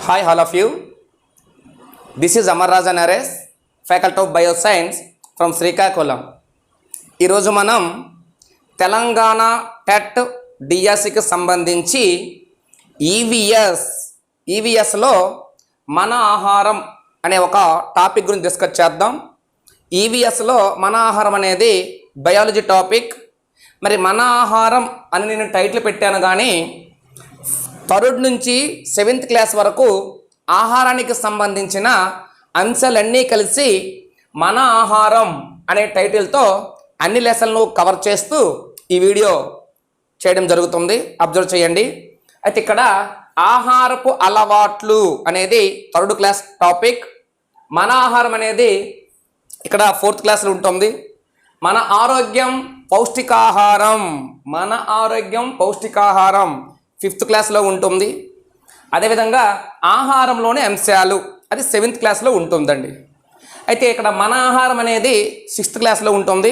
Hi, all of you. This is Amar Raja Naresh, Faculty of Bioscience from Srikakulam. ఈరోజు మనం Telangana TET డిఎస్సికి సంబంధించి ఈవీఎస్లో మన ఆహారం అనే ఒక టాపిక్ గురించి డిస్కస్ చేద్దాం. ఈవీఎస్లో మన ఆహారం అనేది బయాలజీ టాపిక్. మరి మన ఆహారం అని నేను టైటిల్ పెట్టాను, కానీ థర్డ్ నుంచి 7th క్లాస్ వరకు ఆహారానికి సంబంధించిన అంశాలన్నీ కలిసి మన ఆహారం అనే టైటిల్తో అన్ని లెసన్లు కవర్ చేస్తూ ఈ వీడియో చేయడం జరుగుతుంది. అబ్జర్వ్ చేయండి. అయితే ఇక్కడ ఆహారపు అలవాట్లు అనేది 3rd క్లాస్ టాపిక్. మన ఆహారం అనేది ఇక్కడ 4th క్లాస్లో ఉంటుంది. మన ఆరోగ్యం పౌష్టికాహారం, మన ఆరోగ్యం పౌష్టికాహారం 5th క్లాస్లో ఉంటుంది. అదేవిధంగా ఆహారంలోని అంశాలు అది 7th క్లాస్లో ఉంటుందండి. అయితే ఇక్కడ మన ఆహారం అనేది 6th క్లాస్లో ఉంటుంది.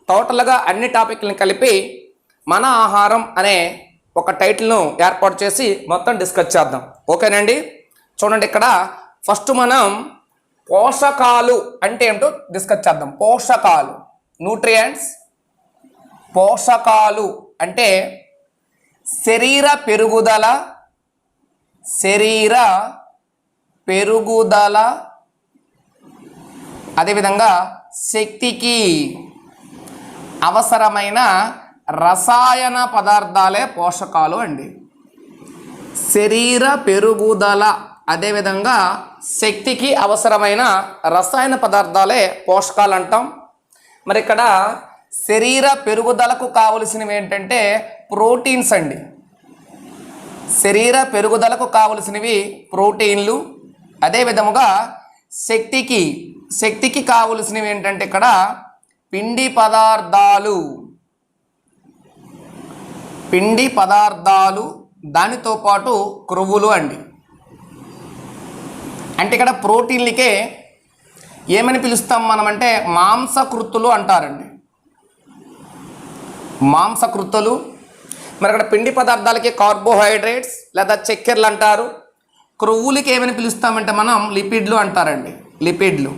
టోటల్గా అన్ని టాపిక్లను కలిపి మన ఆహారం అనే ఒక టైటిల్ను ఏర్పాటు చేసి మొత్తం డిస్కస్ చేద్దాం. ఓకేనండి. చూడండి, ఇక్కడ ఫస్ట్ మనం పోషకాలు అంటే ఏమిటో డిస్కస్ చేద్దాం. పోషకాలు, న్యూట్రియంట్స్. పోషకాలు అంటే శరీర పెరుగుదల అదేవిధంగా శక్తికి అవసరమైన రసాయన పదార్థాలే పోషకాలు అండి. శరీర పెరుగుదల అదేవిధంగా శక్తికి అవసరమైన రసాయన పదార్థాలే పోషకాలు అంటాం. మరి ఇక్కడ శరీర పెరుగుదలకు కావలసినవి ఏంటంటే ప్రోటీన్స్ అండి. శరీర పెరుగుదలకు కావలసినవి ప్రోటీన్లు. అదే విధముగా శక్తికి కావలసినవి ఏంటంటే ఇక్కడ పిండి పదార్థాలు, దానితో పాటు క్రొవ్వులు అండి. అంటే ఇక్కడ ప్రోటీన్లకే ఏమని పిలుస్తాం మనమంటే మాంసకృత్తులు అంటారండి. మాంసకృత్తులు. మరి అక్కడ పిండి పదార్థాలకి కార్బోహైడ్రేట్స్ లేదా చక్కెరలు అంటారు. క్రొవ్వులకి ఏమని పిలుస్తామంటే మనం లిపిడ్లు అంటారండి. లిపిడ్లు.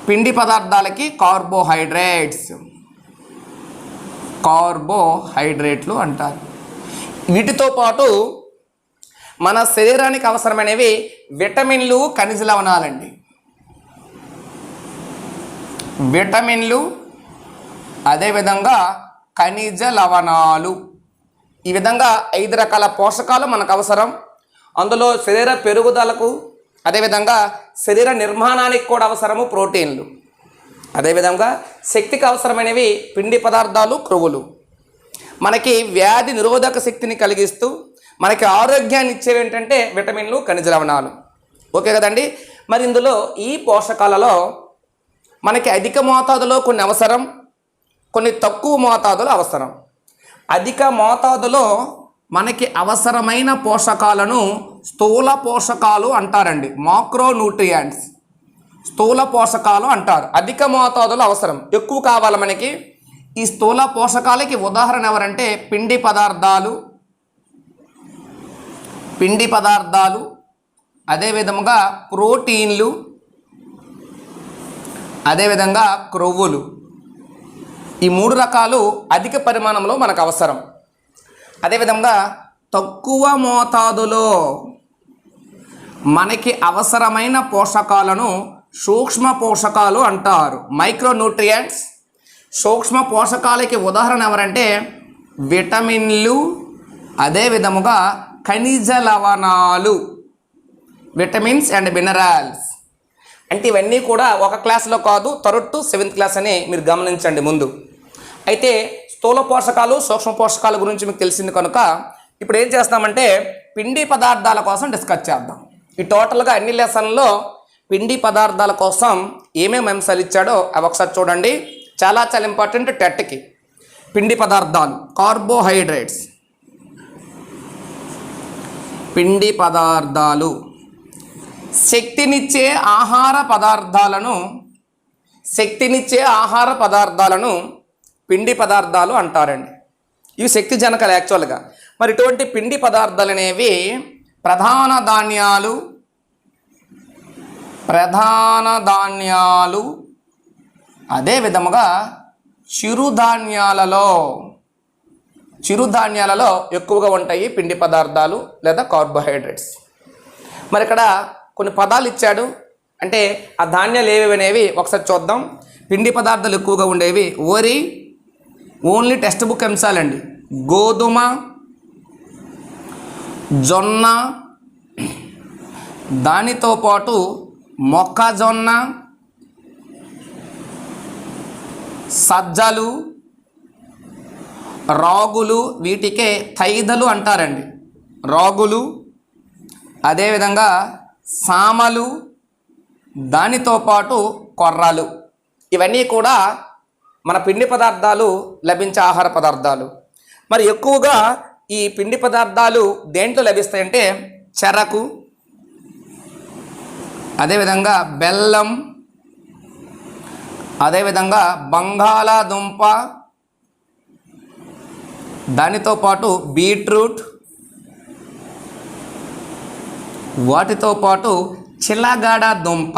పిండి పదార్థాలకి కార్బోహైడ్రేట్లు అంటారు. వీటితో పాటు మన శరీరానికి అవసరమైనవి విటమిన్లు, ఖనిజ లవణాలండి. విటమిన్లు అదేవిధంగా ఖనిజ లవణాలు. ఈ విధంగా 5 రకాల పోషకాలు మనకు అవసరం. అందులో శరీర పెరుగుదలకు అదేవిధంగా శరీర నిర్మాణానికి కూడా అవసరము ప్రోటీన్లు. అదేవిధంగా శక్తికి అవసరమైనవి పిండి పదార్థాలు, క్రొవ్వులు. మనకి వ్యాధి నిరోధక శక్తిని కలిగిస్తూ మనకి ఆరోగ్యాన్ని ఇచ్చేవి ఏంటంటే విటమిన్లు, ఖనిజ లవణాలు. ఓకే కదండి. మరి ఇందులో ఈ పోషకాలలో మనకి అధిక మోతాదులో కొన్ని అవసరం, కొన్ని తక్కువ మోతాదులో అవసరం. అధిక మోతాదులో మనకి అవసరమైన పోషకాలను స్థూల పోషకాలు అంటారండి. మాక్రోన్యూట్రియంట్స్ స్థూల పోషకాలు అంటారు. అధిక మోతాదులో అవసరం, ఎక్కువ కావాలి మనకి. ఈ స్థూల పోషకాలకి ఉదాహరణ ఎవరంటే పిండి పదార్థాలు అదేవిధంగా ప్రోటీన్లు అదేవిధంగా క్రొవ్వులు. ఈ 3 రకాలు అధిక పరిమాణంలో మనకు అవసరం. అదేవిధంగా తక్కువ మోతాదులో మనకి అవసరమైన పోషకాలను సూక్ష్మ పోషకాలు అంటారు. మైక్రోన్యూట్రియంట్స్. సూక్ష్మ పోషకాలకి ఉదాహరణ ఎవరంటే విటమిన్లు అదేవిధముగా ఖనిజ లవణాలు, విటమిన్స్ అండ్ మినరల్స్. అంటే ఇవన్నీ కూడా ఒక క్లాస్లో కాదు, 3rd to 7th క్లాస్ అని మీరు గమనించండి ముందు. అయితే స్థూల పోషకాలు, సూక్ష్మ పోషకాల గురించి మీకు తెలిసింది కనుక ఇప్పుడు ఏం చేస్తామంటే పిండి పదార్థాల కోసం డిస్కస్ చేద్దాం. ఈ టోటల్గా అన్ని లెసన్లో పిండి పదార్థాల కోసం ఏమేమి అంశాలు ఇచ్చాడో అవి ఒకసారి చూడండి. చాలా ఇంపార్టెంట్ టెట్కి. పిండి పదార్థాలు, కార్బోహైడ్రేట్స్, పిండి పదార్థాలు. శక్తినిచ్చే ఆహార పదార్థాలను పిండి పదార్థాలు అంటారండి. ఇవి శక్తి జనకాలు యాక్చువల్గా. మరి ఇటువంటి పిండి పదార్థాలు అనేవి ప్రధాన ధాన్యాలు ప్రధాన ధాన్యాలు, అదే విధముగా చిరుధాన్యాలలో ఎక్కువగా ఉంటాయి పిండి పదార్థాలు లేదా కార్బోహైడ్రేట్స్. మరి ఇక్కడ కొన్ని పదాలు ఇచ్చాడు, అంటే ఆ ధాన్యాలు ఏవేవి అనేవి ఒకసారి చూద్దాం. పిండి పదార్థాలు ఎక్కువగా ఉండేవి వరి, ఓన్లీ టెక్స్ట్ బుక్ అంశాలండి. గోధుమ, జొన్న, దానితో పాటు మొక్కజొన్న, సజ్జలు, రాగులు, వీటికే తైదలు అంటారండి. రాగులు, అదేవిధంగా సామలు, దానితో పాటు కొర్రలు, ఇవన్నీ కూడా మన పిండి పదార్థాలు లభించే ఆహార పదార్థాలు. మరి ఎక్కువగా ఈ పిండి పదార్థాలు దేంట్లో లభిస్తాయంటే చెరకు, అదేవిధంగా బెల్లం, అదేవిధంగా బంగాళాదుంప, దానితో పాటు బీట్రూట్, వాటితో పాటు చిలగడ దుంప,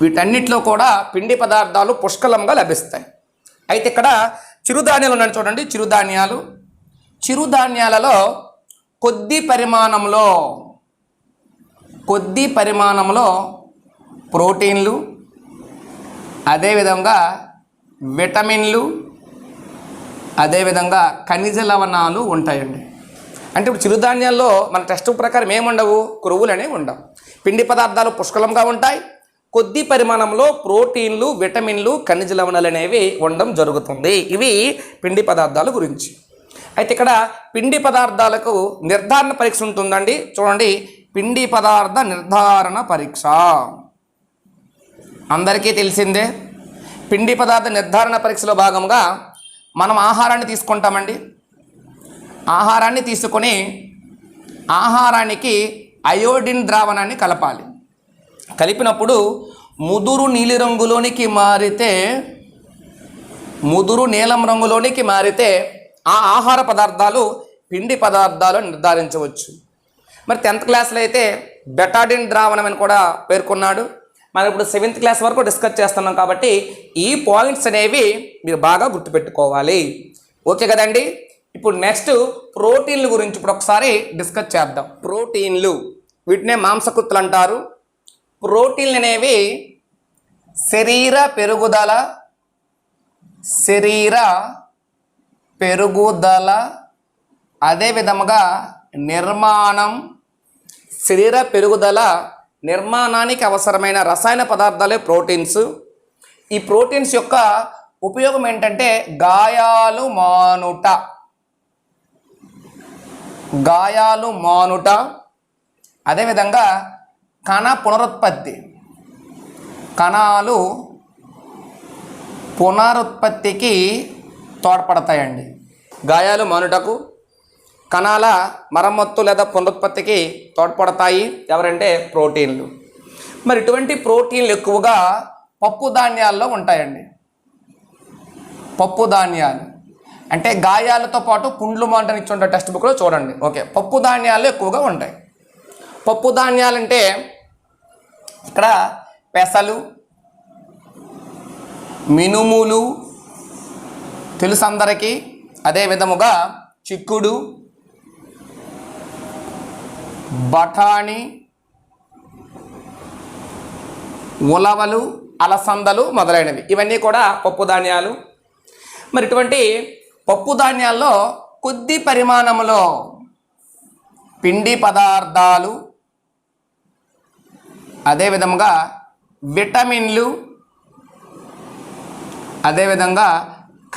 వీటన్నిటిలో కూడా పిండి పదార్థాలు పుష్కలంగా లభిస్తాయి. అయితే ఇక్కడ చిరుధాన్యాలు ఉన్నాయి చూడండి. చిరుధాన్యాలలో కొద్ది పరిమాణంలో ప్రోటీన్లు, అదేవిధంగా విటమిన్లు, అదేవిధంగా ఖనిజ లవణాలు ఉంటాయండి. అంటే ఇప్పుడు చిరుధాన్యాల్లో మన టెస్ట్ ప్రకారం ఏముండవు, క్రొవ్వులు అనేవి ఉండవు. పిండి పదార్థాలు పుష్కలంగా ఉంటాయి, కొద్ది పరిమాణంలో ప్రోటీన్లు, విటమిన్లు, ఖనిజ లవణాలు అనేవి ఉండడం జరుగుతుంది. ఇవి పిండి పదార్థాల గురించి. అయితే ఇక్కడ పిండి పదార్థాలకు నిర్ధారణ పరీక్ష ఉంటుందండి. చూడండి, పిండి పదార్థ నిర్ధారణ పరీక్ష అందరికీ తెలిసిందే. పిండి పదార్థ నిర్ధారణ పరీక్షలో భాగంగా మనం ఆహారాన్ని తీసుకుంటామండి. ఆహారాన్ని తీసుకొని ఆహారానికి అయోడిన్ ద్రావణాన్ని కలపాలి. కలిపినప్పుడు ముదురు నీలం రంగులోనికి మారితే ఆ ఆహార పదార్థాలు పిండి పదార్థాలు నిర్ధారించవచ్చు. మరి 10th క్లాస్లో అయితే బెటాడిన్ ద్రావణం అని కూడా పేర్కొన్నాడు. మనం ఇప్పుడు 7th క్లాస్ వరకు డిస్కస్ చేస్తున్నాం కాబట్టి ఈ పాయింట్స్ అనేవి మీరు బాగా గుర్తుపెట్టుకోవాలి. ఓకే కదండి. ఇప్పుడు నెక్స్ట్ ప్రోటీన్ల గురించి ఇప్పుడు ఒకసారి డిస్కస్ చేద్దాం. ప్రోటీన్లు, వీటినే మాంసకృత్తులు అంటారు. ప్రోటీన్లు అనేవి శరీర పెరుగుదల అదే విధముగా శరీర పెరుగుదల నిర్మాణానికి అవసరమైన రసాయన పదార్థాలే ప్రోటీన్స్. ఈ ప్రోటీన్స్ యొక్క ఉపయోగం ఏంటంటే గాయాలు మానుట, అదేవిధంగా కణాలు పునరుత్పత్తికి తోడ్పడతాయండి. గాయాలు మానుటకు, కణాల మరమ్మత్తు లేదా పునరుత్పత్తికి తోడ్పడతాయి ఎవరంటే ప్రోటీన్లు. మరి ఇటువంటి ప్రోటీన్లు ఎక్కువగా పప్పు ధాన్యాల్లో ఉంటాయండి. పప్పు ధాన్యాలు అంటే గాయాలతో పాటు పుండ్లు మాంటని ఇచ్చి ఉంటారు టెక్స్ట్ బుక్లో చూడండి. ఓకే, పప్పు ధాన్యాలు ఎక్కువగా ఉంటాయి. పప్పు ధాన్యాలంటే ఇక్కడ పెసలు, మినుములు తెలుసు అందరికీ, అదే విధముగా చిక్కుడు, బఠానీ, ఉలవలు, అలసందలు మొదలైనవి, ఇవన్నీ కూడా పప్పు ధాన్యాలు. మరి ఇటువంటి పప్పు ధాన్యాల్లో కొద్ది పరిమాణంలో పిండి పదార్థాలు, అదేవిధంగా విటమిన్లు, అదేవిధంగా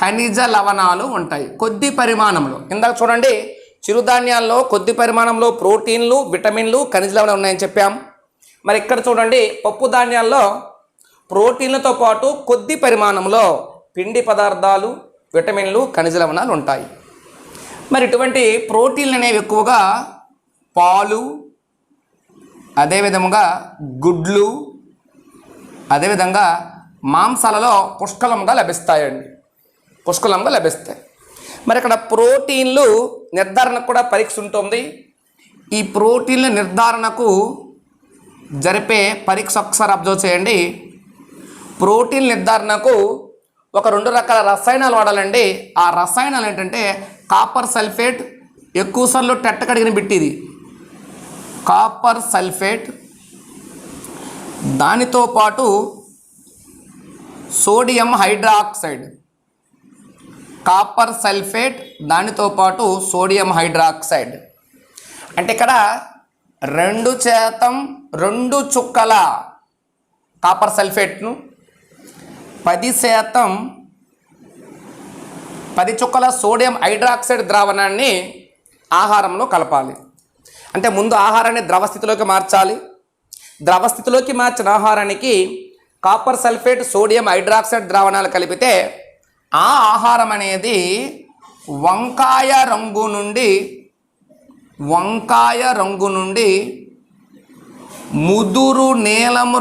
ఖనిజ లవణాలు ఉంటాయి కొద్ది పరిమాణంలో. ఇందాక చూడండి, చిరుధాన్యాల్లో కొద్ది పరిమాణంలో ప్రోటీన్లు, విటమిన్లు, ఖనిజ లవణాలు ఉన్నాయని చెప్పాం. మరి ఇక్కడ చూడండి, పప్పు ధాన్యాల్లో ప్రోటీన్లతో పాటు కొద్ది పరిమాణంలో పిండి పదార్థాలు, విటమిన్లు, ఖనిజ లవణాలు ఉంటాయి. మరి ఇటువంటి ప్రోటీన్లు అనేవి ఎక్కువగా పాలు, అదేవిధముగా గుడ్లు, అదేవిధంగా మాంసాలలో పుష్కలంగా లభిస్తాయండి. మరి ఇక్కడ ప్రోటీన్లు నిర్ధారణకు కూడా పరీక్ష ఉంటుంది. ఈ ప్రోటీన్ల నిర్ధారణకు జరిపే పరీక్ష ఒకసారి అబ్జర్వ్ చేయండి. ప్రోటీన్ నిర్ధారణకు ఒక 2 రకాల రసాయనాలు వాడాలండి. ఆ రసాయనాలు ఏంటంటే కాపర్ సల్ఫేట్, ఎక్కువ సార్లు టెట్ట కడిగిన బిట్టిది కాపర్ సల్ఫేట్, దానితో పాటు సోడియం హైడ్రాక్సైడ్. కాపర్ సల్ఫేట్ దానితో పాటు సోడియం హైడ్రాక్సైడ్. అంటే ఇక్కడ 2% 2 చుక్కల కాపర్ సల్ఫేట్ను 10% 10 చుక్కల సోడియం హైడ్రాక్సైడ్ ద్రావణాన్ని ఆహారంలో కలపాలి. అంటే ముందు ఆహారాన్ని ద్రవస్థితిలోకి మార్చాలి. ద్రవస్థితిలోకి మార్చిన ఆహారానికి కాపర్ సల్ఫేట్, సోడియం హైడ్రాక్సైడ్ ద్రావణాలు కలిపితే ఆ ఆహారం అనేది వంకాయ రంగు నుండి ముదురు నీలం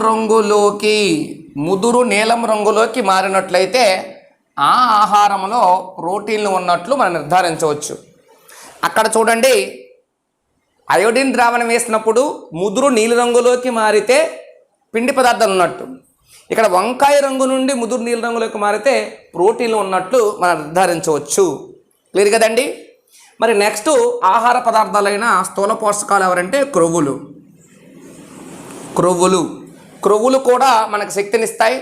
రంగులోకి మారినట్లయితే ఆ ఆహారంలో ప్రోటీన్లు ఉన్నట్లు మనం నిర్ధారించవచ్చు. అక్కడ చూడండి, అయోడిన్ ద్రావణం వేసినప్పుడు ముదురు నీలి రంగులోకి మారితే పిండి పదార్థాలు ఉన్నట్టు, ఇక్కడ వంకాయ రంగు నుండి ముదురు నీలి రంగులోకి మారితే ప్రోటీన్లు ఉన్నట్లు మనం నిర్ధారించవచ్చు. క్లియర్ కదండి. మరి నెక్స్ట్ ఆహార పదార్థాలైన స్థూల పోషకాలు ఎవరంటే క్రొవ్వులు కూడా మనకు శక్తినిస్తాయి.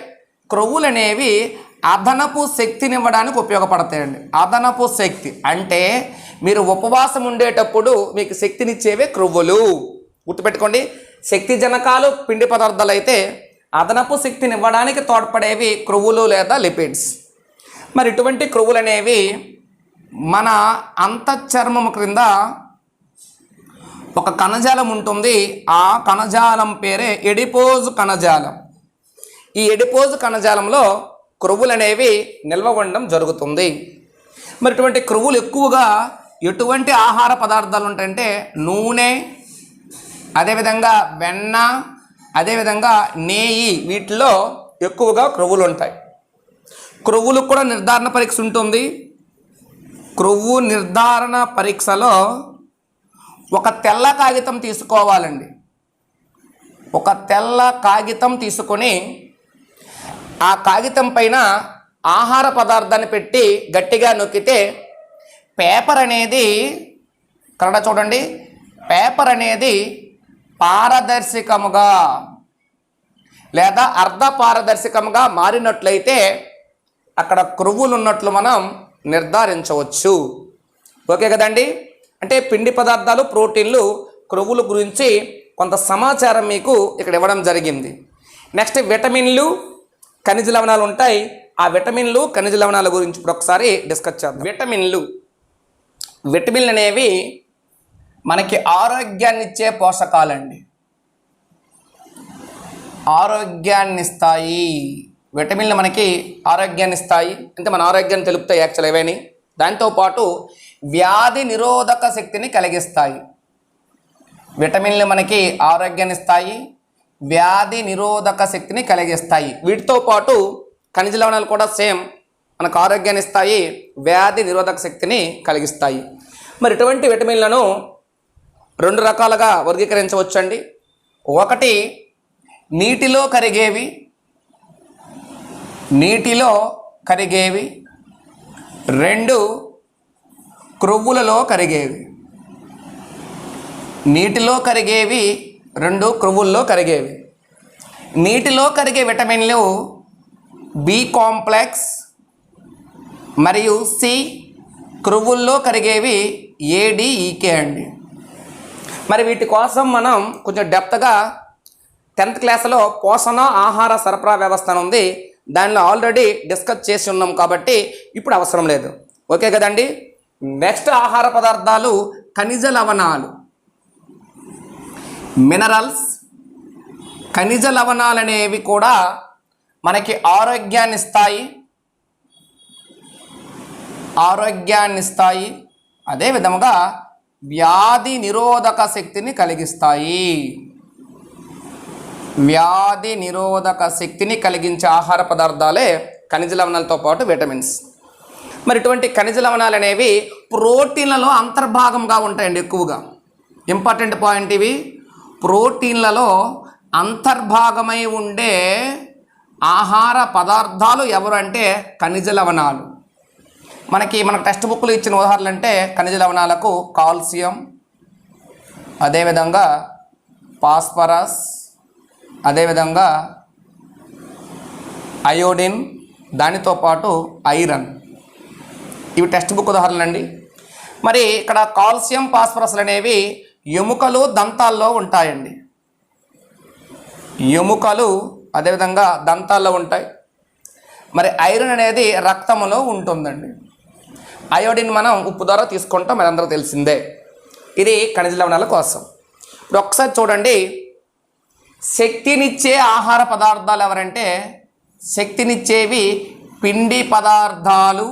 క్రొవ్వులు అనేవి అదనపు శక్తినివ్వడానికి ఉపయోగపడతాయండి. అదనపు శక్తి అంటే మీరు ఉపవాసం ఉండేటప్పుడు మీకు శక్తినిచ్చేవే క్రొవ్వులు. గుర్తుపెట్టుకోండి, శక్తి జనకాలు పిండి పదార్థాలు అయితే అదనపు శక్తిని ఇవ్వడానికి తోడ్పడేవి క్రొవ్వులు లేదా లిపిడ్స్. మరి ఇటువంటి క్రొవ్వులు అనేవి మన అంతఃచర్మము క్రింద ఒక కణజాలం ఉంటుంది. ఆ కణజాలం పేరే ఎడిపోజ్ కణజాలం. ఈ ఎడిపోజ్ కణజాలంలో క్రొవ్వులు అనేవి నిల్వ ఉండడం జరుగుతుంది. మరి ఇటువంటి క్రొవ్వులు ఎక్కువగా ఎటువంటి ఆహార పదార్థాలు ఉంటాయంటే నూనె, అదేవిధంగా వెన్న, అదేవిధంగా నెయ్యి, వీటిలో ఎక్కువగా క్రొవ్వులు ఉంటాయి. క్రొవ్వులకు కూడా నిర్ధారణ పరీక్ష ఉంటుంది. క్రొవ్వు నిర్ధారణ పరీక్షలో ఒక తెల్ల కాగితం తీసుకోవాలండి. ఒక తెల్ల కాగితం తీసుకొని ఆ కాగితం పైన ఆహార పదార్థాన్ని పెట్టి గట్టిగా నొక్కితే పేపర్ అనేది, కరెక్ట్గా చూడండి, పేపర్ అనేది పారదర్శకముగా లేదా అర్ధ పారదర్శకముగా మారినట్లయితే అక్కడ క్రొవ్వులు ఉన్నట్లు మనం నిర్ధారించవచ్చు. ఓకే కదండి. అంటే పిండి పదార్థాలు, ప్రోటీన్లు, క్రొవ్వుల గురించి కొంత సమాచారం మీకు ఇక్కడ ఇవ్వడం జరిగింది. నెక్స్ట్ విటమిన్లు, ఖనిజ లవణాలు ఉంటాయి. ఆ విటమిన్లు, ఖనిజ లవణాల గురించి ఇప్పుడు ఒకసారి డిస్కస్ చేద్దాం. విటమిన్లు అనేవి మనకి ఆరోగ్యాన్ని ఇచ్చే పోషకాలండి. ఆరోగ్యాన్ని ఇస్తాయి. విటమిన్లు మనకి ఆరోగ్యాన్ని ఇస్తాయి, అంటే మన ఆరోగ్యాన్ని తెలుపుతాయి యాక్చువల్ ఏవని. దాంతోపాటు వ్యాధి నిరోధక శక్తిని కలిగిస్తాయి. విటమిన్లు మనకి ఆరోగ్యాన్ని ఇస్తాయి, వ్యాధి నిరోధక శక్తిని కలిగిస్తాయి. వీటితో పాటు ఖనిజ లవణాలు కూడా సేమ్ మనకు ఆరోగ్యాన్ని ఇస్తాయి, వ్యాధి నిరోధక శక్తిని కలిగిస్తాయి. మరి ఇటువంటి విటమిన్లను 2 రకాలుగా వర్గీకరించవచ్చండి. ఒకటి నీటిలో కరిగేవి, 2 క్రొవ్వులలో కరిగేవి. నీటిలో కరిగేవి, 2 క్రొవ్వుల్లో కరిగేవి. నీటిలో కరిగే విటమిన్లు బి కాంప్లెక్స్ మరియు సి, క్రొవ్వుల్లో కరిగేవి ఏడిఈకే అండి. మరి వీటి కోసం మనం కొంచెం డెప్త్గా 10th క్లాస్లో పోషణ ఆహార సరఫరా వ్యవస్థ ఉంది, దానిలో ఆల్రెడీ డిస్కస్ చేసి ఉన్నాం కాబట్టి ఇప్పుడు అవసరం లేదు. ఓకే కదండి. నెక్స్ట్ ఆహార పదార్థాలు ఖనిజ లవణాలు, మినరల్స్. ఖనిజ లవణాలు అనేవి కూడా మనకి ఆరోగ్యాన్ని ఇస్తాయి, అదే విధముగా వ్యాధి నిరోధక శక్తిని కలిగిస్తాయి. వ్యాధి నిరోధక శక్తిని కలిగించే ఆహార పదార్థాలే ఖనిజ లవణాలతో పాటు విటమిన్స్. మరి ఇటువంటి ఖనిజ లవణాలు అనేవి ప్రోటీన్లలో అంతర్భాగంగా ఉంటాయండి ఎక్కువగా. ఇంపార్టెంట్ పాయింట్ ఇవి. ప్రోటీన్లలో అంతర్భాగమై ఉండే ఆహార పదార్థాలు ఎవరు అంటే ఖనిజ లవణాలు. మన టెక్స్ట్ బుక్లో ఇచ్చిన ఉదాహరణలు అంటే ఖనిజ లవణాలకు కాల్షియం, అదేవిధంగా ఫాస్ఫరస్, అదేవిధంగా అయోడిన్, దానితో పాటు ఐరన్. ఇవి టెక్స్ట్ బుక్ ఉదాహరణలు అండి. మరి ఇక్కడ కాల్షియం, ఫాస్ఫరస్లు అనేవి ఎముకలు, దంతాల్లో ఉంటాయండి. ఎముకలు అదేవిధంగా దంతాల్లో ఉంటాయి. మరి ఐరన్ అనేది రక్తములో ఉంటుందండి. అయోడిన్ మనం ఉప్పు ద్వారా తీసుకుంటాం, మరి అందరూ తెలిసిందే. ఇది ఖనిజ లవణాల కోసం. ఇప్పుడు ఒకసారి చూడండి, శక్తినిచ్చే ఆహార పదార్థాలు ఎవరంటే శక్తినిచ్చేవి పిండి పదార్థాలు,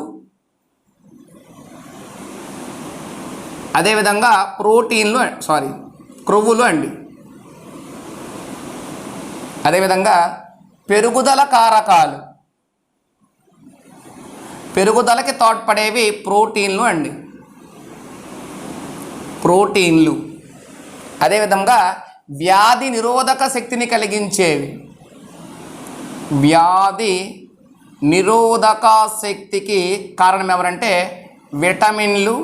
అదేవిధంగా ప్రోటీన్లు, క్రొవ్వులు అండి. అదేవిధంగా పెరుగుదల కారకాలు, పెరుగుదలకి తోడ్పడేవి ప్రోటీన్లు అండి, ప్రోటీన్లు. అదేవిధంగా వ్యాధి నిరోధక శక్తిని కలిగించేవి, వ్యాధి నిరోధక శక్తికి కారణం ఎవరంటే విటమిన్లు,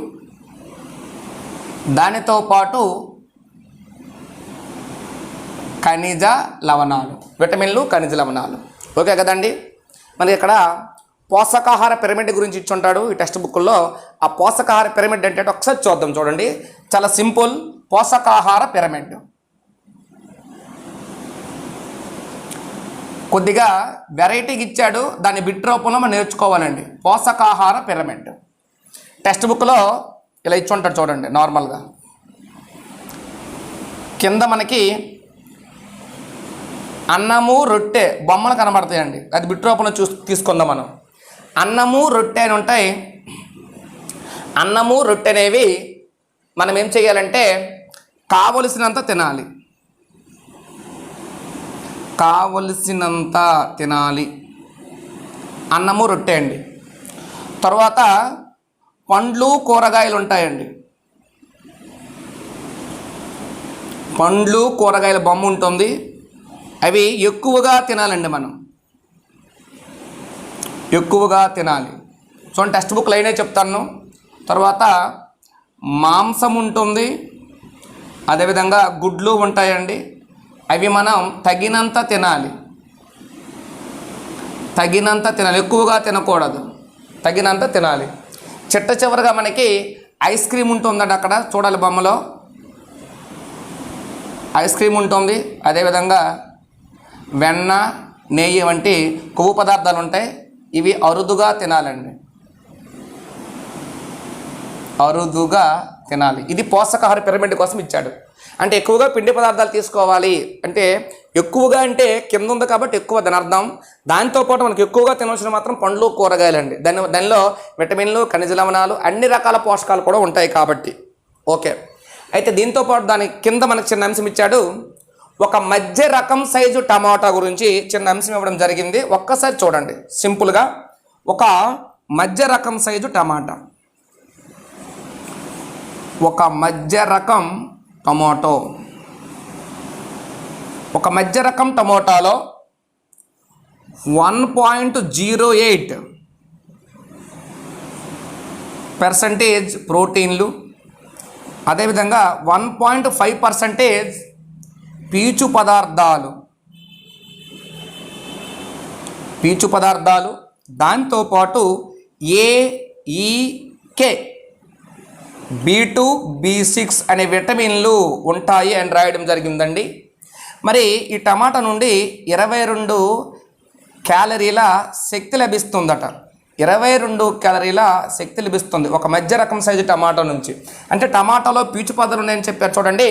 దానితో పాటు ఖనిజ లవణాలు. విటమిన్లు, ఖనిజ లవణాలు. ఓకే కదండి. మరి ఇక్కడ పోషకాహార పిరమిడ్ గురించి ఇచ్చుంటాడు ఈ టెక్స్ట్ బుక్లో. ఆ పోషకాహార పిరమిడ్ అంటే ఒకసారి చూద్దాం. చూడండి, చాలా సింపుల్. పోషకాహార పిరమిడ్ కొద్దిగా వెరైటీగా ఇచ్చాడు, దాన్ని బిట్ రూపంలో మనం నేర్చుకోవాలండి. పోషకాహార పిరమిడ్ టెక్స్ట్ బుక్లో ఇలా ఇచ్చుంటాడు చూడండి. నార్మల్గా కింద మనకి అన్నము, రొట్టె బొమ్మలు కనబడతాయండి. అది బిట్ రూపంలో తీసుకుందాం మనం. అన్నము, రొట్టె అని ఉంటాయి. అన్నము, రొట్టె అనేవి మనం ఏం చేయాలంటే కావలసినంత తినాలి, కావలసినంత తినాలి. అన్నము, రొట్టె అండి. తర్వాత పండ్లు, కూరగాయలు ఉంటాయండి. పండ్లు, కూరగాయల బొమ్మ ఉంటుంది. అవి ఎక్కువగా తినాలండి, మనం ఎక్కువగా తినాలి. సో టెక్స్ట్ బుక్ లైనే చెప్తాను. తర్వాత మాంసం ఉంటుంది, అదేవిధంగా గుడ్లు ఉంటాయండి. అవి మనం తగినంత తినాలి, తగినంత తినాలి, ఎక్కువగా తినకూడదు, తగినంత తినాలి. చిట్ట చివరిగా మనకి ఐస్ క్రీమ్ ఉంటుందండి. అక్కడ చూడాలి బొమ్మలో ఐస్ క్రీమ్ ఉంటుంది. అదేవిధంగా వెన్న, నెయ్యి వంటి కొవ్వు పదార్థాలు ఉంటాయి. ఇవి అరుదుగా తినాలండి, అరుదుగా తినాలి. ఇది పోషకాహార పిరమిడ్ కోసం ఇచ్చాడు. అంటే ఎక్కువగా పిండి పదార్థాలు తీసుకోవాలి అంటే, ఎక్కువగా అంటే కింద ఉంది కాబట్టి ఎక్కువ దాని అర్థం. దాంతోపాటు మనకు ఎక్కువగా తినవలసిన మాత్రం పండ్లు, కూరగాయలు అండి. దానిలో విటమిన్లు, ఖనిజ లవణాలు, అన్ని రకాల పోషకాలు కూడా ఉంటాయి కాబట్టి. ఓకే, అయితే దీంతోపాటు దాని కింద మనకు చిన్న అంశం ఇచ్చాడు. ఒక మధ్య రకం సైజు టమాటా గురించి చిన్న అంశం ఇవ్వడం జరిగింది. ఒక్కసారి చూడండి సింపుల్గా. ఒక మధ్య రకం సైజు టమాటా, ఒక మధ్య రకం టమాటో. ఒక మధ్య రకం టమోటాలో 1.08% ప్రోటీన్లు, అదేవిధంగా 1.5% పీచు పదార్థాలు, పీచు పదార్థాలు. దాంతోపాటు AEK, B2, B6 అనే విటమిన్లు ఉంటాయి అని రాయడం జరిగిందండి. మరి ఈ టమాటా నుండి 22 క్యాలరీల శక్తి లభిస్తుందట. 22 క్యాలరీల శక్తి లభిస్తుంది ఒక మధ్య రకం సైజు టమాటా నుంచి. అంటే టమాటాలో పీచు పదార్థాలు ఉన్నాయని చెప్పారు చూడండి.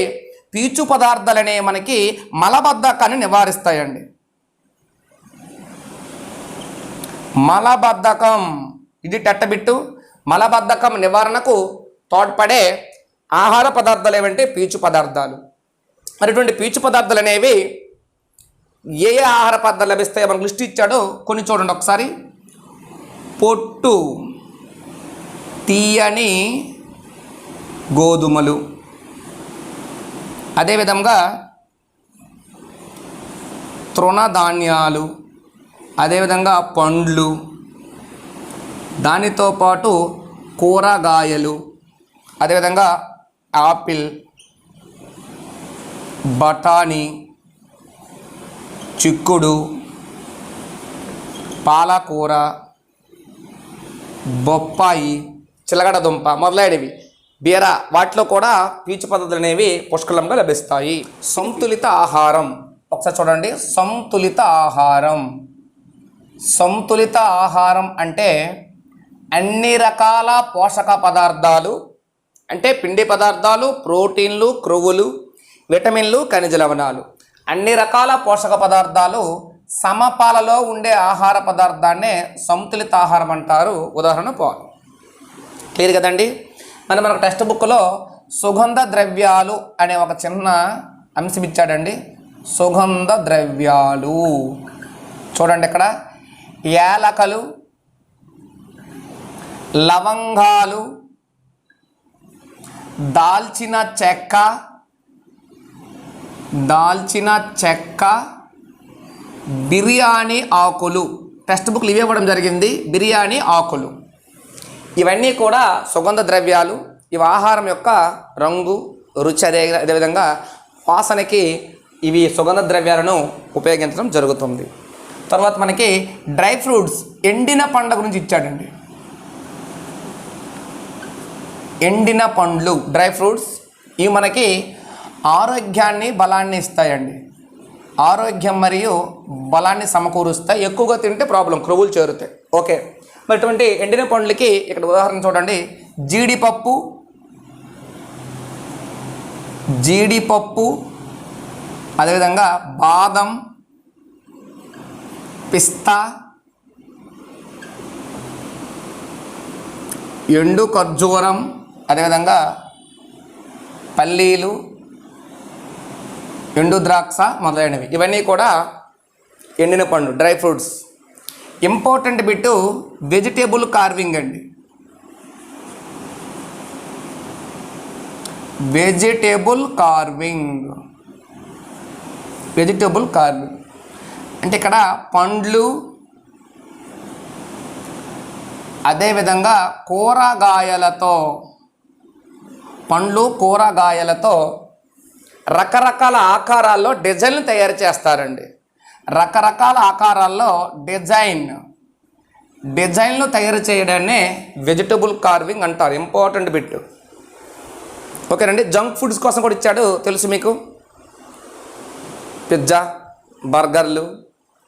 పీచు పదార్థాలనే మనకి మలబద్ధకాన్ని నివారిస్తాయండి. మలబద్ధకం, ఇది టెట్టబిట్టు. మలబద్ధకం నివారణకు తోడ్పడే ఆహార పదార్థాలు ఏమంటే పీచు పదార్థాలు. మరి ఇటువంటి పీచు పదార్థాలు అనేవి ఏ ఏ ఆహార పదార్థాలు లభిస్తాయో మనకు లిస్ట్ ఇచ్చాడో కొన్ని చూడండి ఒకసారి. పొట్టు తీయని గోధుమలు, అదేవిధంగా తృణధాన్యాలు, అదేవిధంగా పండ్లు, దానితో పాటు కూరగాయలు, అదేవిధంగా ఆపిల్, బఠానీ, చిక్కుడు, పాలకూర, బొప్పాయి, చిలగడ దుంప మొదలైనవి, బీర, వాటిలో కూడా పీచు పదార్థాలు అనేవి పుష్కలంగా లభిస్తాయి. సంతులిత ఆహారం ఒకసారి చూడండి. సంతులిత ఆహారం, సంతులిత ఆహారం అంటే అన్ని రకాల పోషక పదార్థాలు, అంటే పిండి పదార్థాలు, ప్రోటీన్లు, క్రొవ్వులు, విటమిన్లు, ఖనిజ లవణాలు, అన్ని రకాల పోషక పదార్థాలు సమపాలలో ఉండే ఆహార పదార్థాన్నే సంతులిత ఆహారం అంటారు. ఉదాహరణ పాలు. క్లియర్ కదండి. మనకు టెక్స్ట్ బుక్లో సుగంధ ద్రవ్యాలు అనే ఒక చిన్న అంశం ఇచ్చాడండి. సుగంధ ద్రవ్యాలు చూడండి, ఇక్కడ యాలకలు, లవంగాలు, దాల్చిన చెక్క, బిర్యానీ ఆకులు. టెక్స్ట్ బుక్లు ఇవి ఇవ్వడం జరిగింది. బిర్యానీ ఆకులు ఇవన్నీ కూడా సుగంధ ద్రవ్యాలు. ఇవి ఆహారం యొక్క రంగు, రుచి, అదేవిధంగా వాసనకి ఇవి సుగంధ ద్రవ్యాలను ఉపయోగించడం జరుగుతుంది. తర్వాత మనకి డ్రై ఫ్రూట్స్, ఎండిన పండ్ల గురించి ఇచ్చాడండి. ఎండిన పండ్లు, డ్రై ఫ్రూట్స్, ఇవి మనకి ఆరోగ్యాన్ని, బలాన్ని ఇస్తాయండి. ఆరోగ్యం మరియు బలాన్ని సమకూరుస్తాయి. ఎక్కువగా తింటే ప్రాబ్లం, క్రొవ్వులు చేరుతాయి. ఓకే, మరి ఇటువంటి ఎండిన పండ్లకి ఇక్కడ ఉదాహరణ చూడండి. జీడిపప్పు, అదేవిధంగా బాదం, పిస్తా, ఎండు ఖర్జూరం, అదేవిధంగా పల్లీలు, ఎండు ద్రాక్ష మొదలైనవి. ఇవన్నీ కూడా ఎండిన పండు, dry fruits. Important bit vegetable carving అండి. వెజిటేబుల్ కార్వింగ్ అంటే ఇక్కడ పండ్లు, అదేవిధంగా కూరగాయలతో రకరకాల ఆకారాల్లో డిజైన్లు తయారు చేస్తారండి. రకరకాల ఆకారాల్లో డిజైన్లు తయారు చేయడాన్ని వెజిటబుల్ కార్వింగ్ అంటారు. Important bit. ఓకేనండి. జంక్ ఫుడ్స్ కోసం కూడా ఇచ్చాడు, తెలుసు మీకు. పిజ్జా, బర్గర్లు,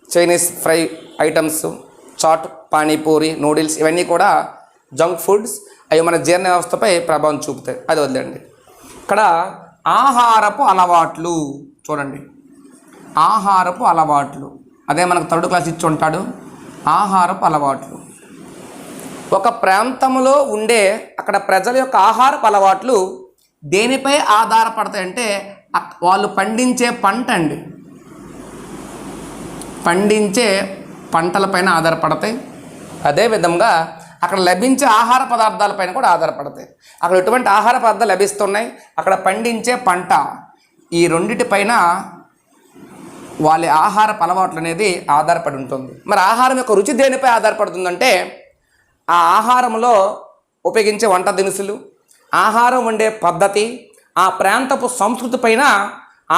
Chinese fry items, chaat, panipuri, noodles, ఇవన్నీ కూడా జంక్ ఫుడ్స్. అవి మన జీర్ణ వ్యవస్థపై ప్రభావం చూపుతాయి. అది వదిలేండి. ఇక్కడ ఆహారపు అలవాట్లు చూడండి. ఆహారపు అలవాట్లు, అదే మనకు 3rd క్లాస్ ఇచ్చి ఉంటాడు. ఆహారపు అలవాట్లు, ఒక ప్రాంతంలో ఉండే అక్కడ ప్రజల యొక్క ఆహారపు అలవాట్లు దేనిపై ఆధారపడతాయంటే వాళ్ళు పండించే పంట అండి. పండించే పంటలపైన ఆధారపడతాయి. అదేవిధంగా అక్కడ లభించే ఆహార పదార్థాలపైన కూడా ఆధారపడతాయి. అక్కడ ఎటువంటి ఆహార పదార్థాలు లభిస్తున్నాయి, అక్కడ పండించే పంట, ఈ రెండిటిపైన వాళ్ళ ఆహార అలవాట్లు అనేది ఆధారపడి ఉంటుంది. మరి ఆహారం యొక్క రుచి దేనిపై ఆధారపడుతుందంటే ఆ ఆహారంలో ఉపయోగించే వంట దినుసులు, ఆహారం వండే పద్ధతి, ఆ ప్రాంతపు సంస్కృతి పైన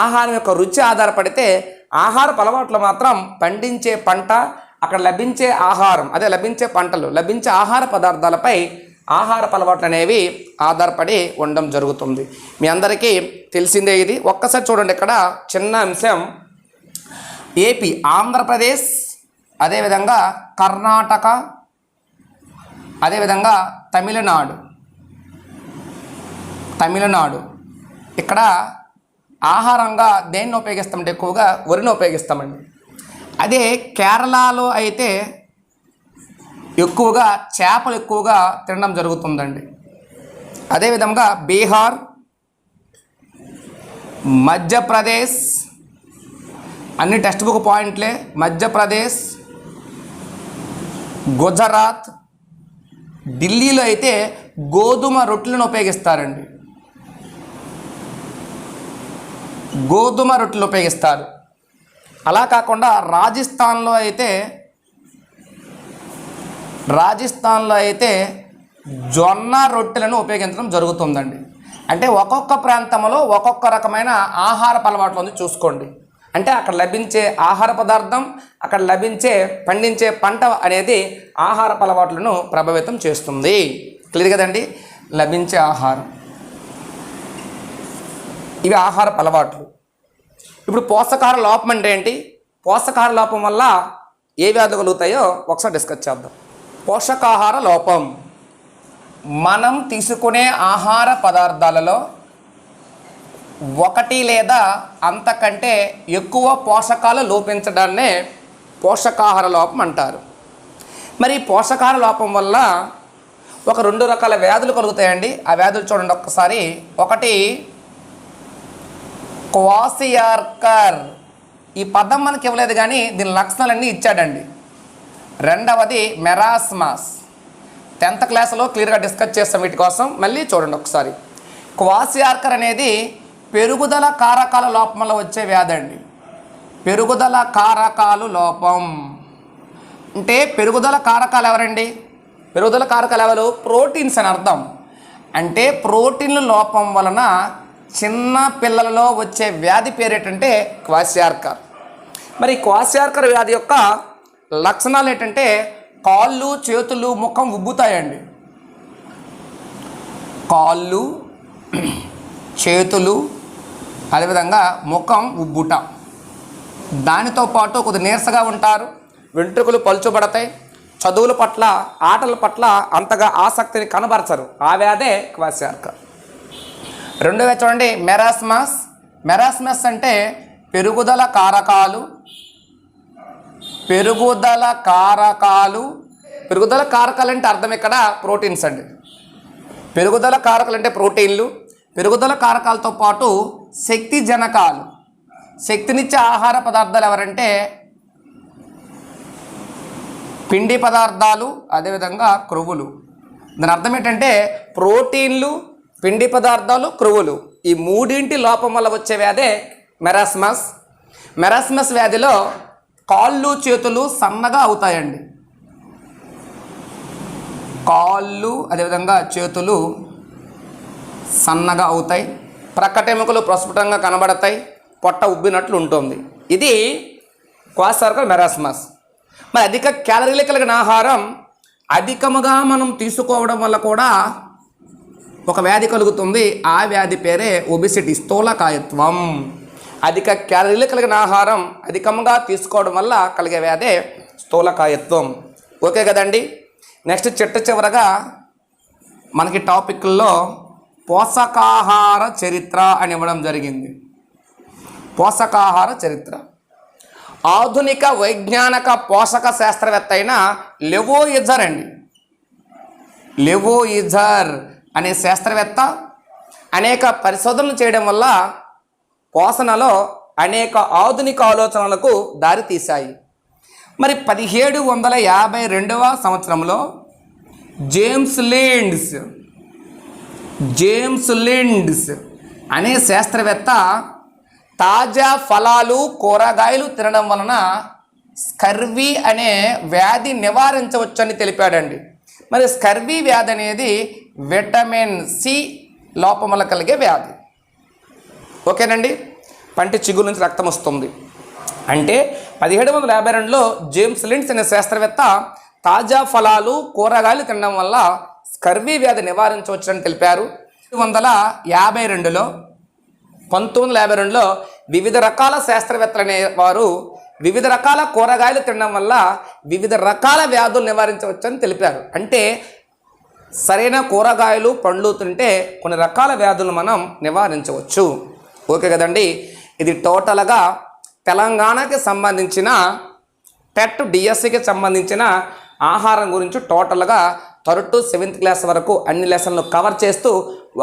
ఆహారం యొక్క రుచి ఆధారపడితే ఆహార అలవాట్లు మాత్రం పండించే పంట, అక్కడ లభించే ఆహారం, అదే లభించే పంటలు, లభించే ఆహార పదార్థాలపై ఆహార అలవాట్లు అనేవి ఆధారపడి ఉండడం జరుగుతుంది. మీ అందరికీ తెలిసిందే ఇది. ఒక్కసారి చూడండి, ఇక్కడ చిన్న అంశం. ఏపీ, ఆంధ్రప్రదేశ్, అదేవిధంగా కర్ణాటక, అదేవిధంగా తమిళనాడు. ఇక్కడ ఆహారంగా దేన్ని ఉపయోగిస్తామంటే ఎక్కువగా వరిని ఉపయోగిస్తామండి. అదే కేరళలో అయితే ఎక్కువగా చేపలు ఎక్కువగా తినడం జరుగుతుందండి. అదేవిధంగా బీహార్, మధ్యప్రదేశ్, అన్ని టెక్స్ట్ బుక్ పాయింట్లే. మధ్యప్రదేశ్, గుజరాత్, ఢిల్లీలో అయితే గోధుమ రొట్టెలను ఉపయోగిస్తారండి. గోధుమ రొట్టెలు ఉపయోగిస్తారు. అలా కాకుండా రాజస్థాన్లో అయితే జొన్న రొట్టెలను ఉపయోగించడం జరుగుతుందండి. అంటే ఒక్కొక్క ప్రాంతంలో ఒక్కొక్క రకమైన ఆహారపు అలవాట్లు ఉంది చూసుకోండి. అంటే అక్కడ లభించే ఆహార పదార్థం, అక్కడ పండించే పంట అనేది ఆహారపు అలవాట్లను ప్రభావితం చేస్తుంది. క్లియర్ కదండి? లభించే ఆహారం, ఇవి ఆహారపు అలవాట్లు. ఇప్పుడు పోషకాహార లోపం అంటే ఏంటి? పోషకాహార లోపం వల్ల ఏ వ్యాధులు కలుగుతాయో ఒకసారి డిస్కస్ చేద్దాం. పోషకాహార లోపం మనం తీసుకునే ఆహార పదార్థాలలో ఒకటి లేదా అంతకంటే ఎక్కువ పోషకాలు లోపించడాన్నే పోషకాహార లోపం అంటారు. మరి పోషకాహార లోపం వల్ల ఒక 2 రకాల వ్యాధులు కలుగుతాయండి. ఆ వ్యాధులు చూడండి ఒక్కసారి. ఒకటి క్వాసియార్కర్. ఈ పదం మనకి ఇవ్వలేదు కానీ దీని లక్షణాలన్నీ ఇచ్చాడండి. రెండవది మెరాస్మస్. 10th క్లాస్లో క్లియర్గా డిస్కస్ చేస్తాం వీటి కోసం. మళ్ళీ చూడండి ఒకసారి. క్వాసియార్కర్ అనేది పెరుగుదల కారకాల లోపం వల్ల వచ్చే వ్యాధి అండి. పెరుగుదల కారకాలు లోపం అంటే పెరుగుదల కారకాలు ఎవరండి? పెరుగుదల కారకాలు ఎవరు? ప్రోటీన్స్ అని అర్థం. అంటే ప్రోటీన్ల లోపం వలన చిన్న పిల్లలలో వచ్చే వ్యాధి పేరేటంటే క్వాసియార్కర్. మరి క్వాసియార్కర్ వ్యాధి యొక్క లక్షణాలు ఏంటంటే కాళ్ళు, చేతులు, ముఖం ఉబ్బుతాయండి. కాళ్ళు, చేతులు, అదేవిధంగా ముఖం ఉబ్బుట. దానితో పాటు కొద్ది నీరసగా ఉంటారు, వెంట్రుకలు పలుచబడతాయి, చదువుల పట్ల, ఆటల పట్ల అంతగా ఆసక్తిని కనబరచరు. ఆ వ్యాధే క్వాసియార్కర్. రెండోది చూడండి మెరాస్మస్. మెరాస్మస్ అంటే పెరుగుదల కారకాలు. పెరుగుదల కారకాలు అంటే అర్థం ఇక్కడ ప్రోటీన్స్ అండి. పెరుగుదల కారకాలు అంటే ప్రోటీన్లు. పెరుగుదల కారకాలతో పాటు శక్తి జనకాలు, శక్తినిచ్చే ఆహార పదార్థాలు ఎవరంటే పిండి పదార్థాలు, అదేవిధంగా క్రొవ్వులు. దాని అర్థం ఏంటంటే ప్రోటీన్లు, పిండి పదార్థాలు, క్రొవ్వులు, ఈ మూడింటి లోపం వల్ల వచ్చే వ్యాధే మెరాస్మస్. మెరాస్మస్ వ్యాధిలో కాళ్ళు, చేతులు సన్నగా అవుతాయండి. కాళ్ళు, అదేవిధంగా చేతులు సన్నగా అవుతాయి, ప్రక్కటెముకలు ప్రస్ఫుటంగా కనబడతాయి, పొట్ట ఉబ్బినట్లు ఉంటుంది. ఇది క్వాసియార్కర్, మెరాస్మస్. మరి అధిక క్యాలరీలు కలిగిన ఆహారం అధికముగా మనం తీసుకోవడం వల్ల కూడా ఒక వ్యాధి కలుగుతుంది. ఆ వ్యాధి పేరే ఒబిసిటీ, స్థూలకాయత్వం. అధిక క్యాలరీలు కలిగిన ఆహారం అధికంగా తీసుకోవడం వల్ల కలిగే వ్యాధే స్థూలకాయత్వం. ఓకే కదండి? నెక్స్ట్ చివరగా మనకి టాపిక్ల్లో పోషకాహార చరిత్ర అని ఇవ్వడం జరిగింది. పోషకాహార చరిత్ర. ఆధునిక వైజ్ఞానిక పోషక శాస్త్రవేత్త అయిన లెవోయిజర్ అండి. లెవోయిజర్ అనే శాస్త్రవేత్త అనేక పరిశోధనలు చేయడం వల్ల పోషణలో అనేక ఆధునిక ఆలోచనలకు దారితీశాయి. మరి 1752వ సంవత్సరంలో జేమ్స్ లిండ్స్ అనే శాస్త్రవేత్త తాజా ఫలాలు, కూరగాయలు తినడం వలన స్కర్వీ అనే వ్యాధి నివారించవచ్చని తెలిపాడండి. మరి స్కర్వీ వ్యాధి అనేది విటమిన్ సి లోపం వల్ల కలిగే వ్యాధి. ఓకేనండి? పంటి చిగురు నుంచి రక్తం వస్తుంది. అంటే 1752లో జేమ్స్ లిండ్స్ అనే శాస్త్రవేత్త తాజా ఫలాలు, కూరగాయలు తినడం వల్ల స్కర్వీ వ్యాధి నివారించవచ్చని తెలిపారు. 1952లో వివిధ రకాల శాస్త్రవేత్తలు అనేవారు వివిధ రకాల కూరగాయలు తినడం వల్ల వివిధ రకాల వ్యాధులు నివారించవచ్చని తెలిపారు. అంటే సరైన కూరగాయలు, పండ్లు తింటే కొన్ని రకాల వ్యాధులను మనం నివారించవచ్చు. ఓకే కదండి? ఇది టోటల్గా తెలంగాణకి సంబంధించిన టెట్ డిఎస్సికి సంబంధించిన ఆహారం గురించి టోటల్గా 3rd to 7th క్లాస్ వరకు అన్ని లెసన్లు కవర్ చేస్తూ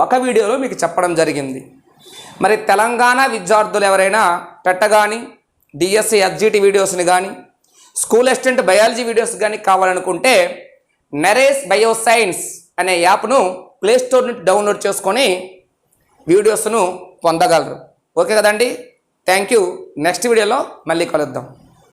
ఒక వీడియోలో మీకు చెప్పడం జరిగింది. మరి తెలంగాణ విద్యార్థులు ఎవరైనా టెట్ కానీ, డిఎస్సి ఎస్జిటి వీడియోస్ని కానీ, స్కూల్ అసిస్టెంట్ బయాలజీ వీడియోస్ కానీ కావాలనుకుంటే నరేష్ బయోసైన్స్ అనే యాప్ను ప్లేస్టోర్ నుంచి డౌన్లోడ్ చేసుకొని వీడియోస్ను పొందగలరు. ఓకే కదండి? Thank you. నెక్స్ట్ వీడియోలో మళ్ళీ కలుద్దాం.